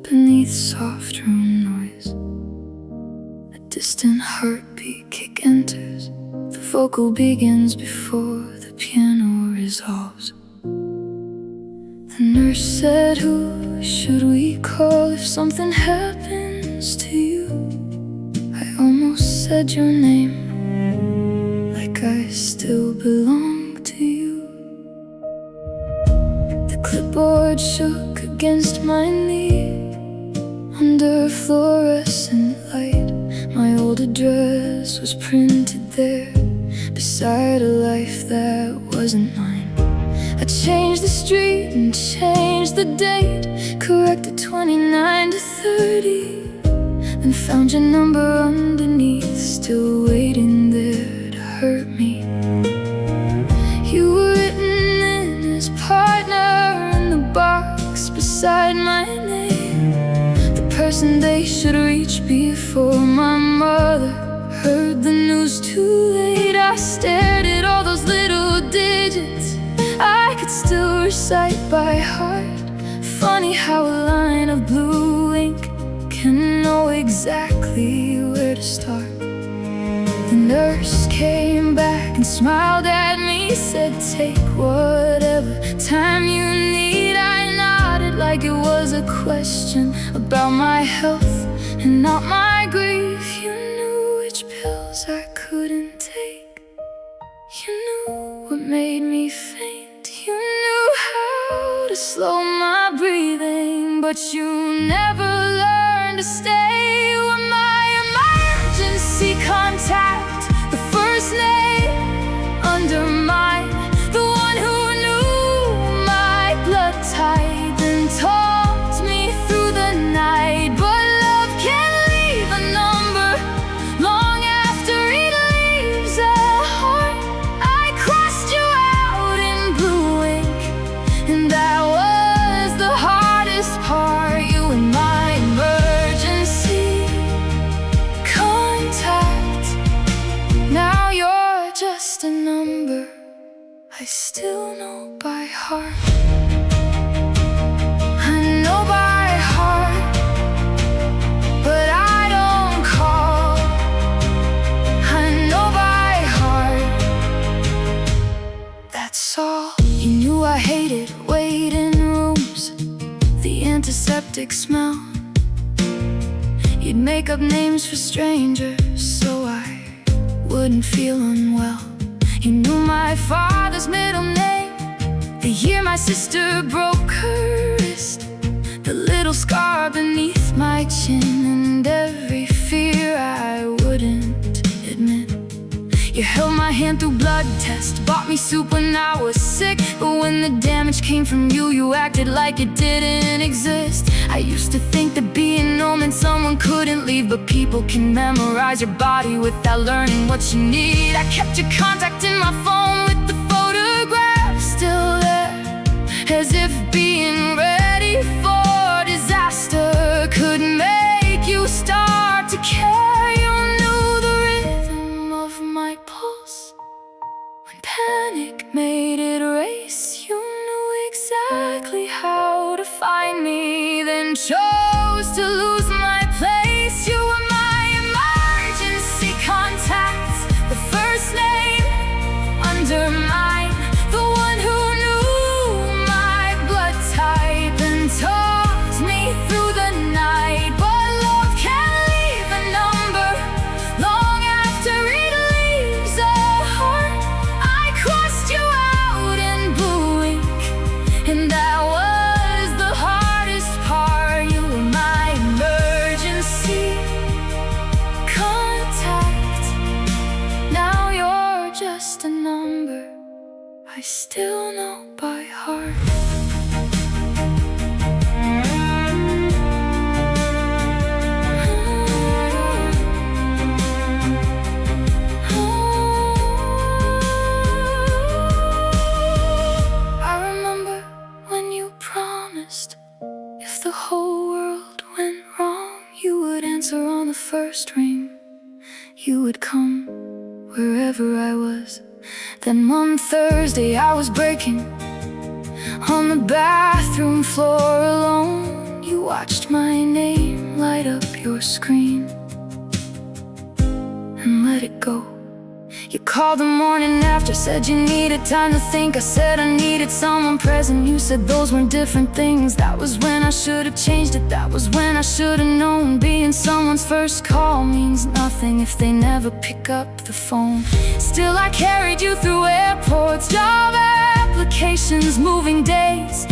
beneath soft room noise. A distant heartbeat kick enters. The vocal begins before the piano resolves. The nurse said, who should we call if something happens to you? I almost said your name, like I still belong to you. The clipboard shook against my knee. Under fluorescent light, my old address was printed there, beside a life that wasn't mine. I changed the street and changed the date, corrected 29 to 30, and found your number underneath, still waiting there to hurt me. You were written in as partner in the box beside my name, the person they should reach before my mother heard the news too late. I stared at all those little digits I could still recite by heart. Funny how a line of blue ink can know exactly where to start. The nurse came back and smiled at me, said, take whatever time you need. I nodded like it was a question about my health and not my grief. You knew which pills I couldn't take. You knew what made me faint. You knew how to slow my breathing, but you never learned to stay. You were my emergency contact, the first name under mine, the one who knew my blood type and talked me through the night. But love can leave a number long after it leaves a heart. I crossed you out in blue ink, and that was the hardest part. You were my emergency contact. Now you're just a number I still know by heart. I know by heart, but I don't call. I know by heart, that's all. You knew I hated waiting rooms, the antiseptic smell. You'd make up names for strangers so I wouldn't feel unwell. You knew my father's middle name, the year my sister broke her wrist, the little scar beneath my chin, and every fear I wouldn't admit. You held my hand through blood tests, bought me soup when I was sick, but when the damage came from you, you acted like it didn't exist. I used to think that being known meant someone couldn't leave, but people can memorize your body without learning what you need. I kept your contact in my phone with the photograph still there, as if being ready for disaster could make you start to care. You knew the rhythm of my pulse when panic made it race. You knew exactly how to find me, then chose to lose my place. You were my emergency contact, the first name under mine, the one who knew my blood type and talked me through the night. But love can leave a number long after it leaves a heart. I crossed you out in blue ink, and that was the hardest part. You were my emergency contact. Now you're just a number I still know by heart. I remember when you promised if the whole world went wrong, you would answer on the first ring. You would come wherever I was. Then one Thursday I was breaking on the bathroom floor alone. You watched my name light up your screen and let it go. You called the morning after, said you needed time to think. I said I needed someone present. You said those weren't different things. That was when I should have changed it. That was when I should have known. Being someone's first call means nothing if they never pick up the phone. Still I carried you through airports, job applications, moving days.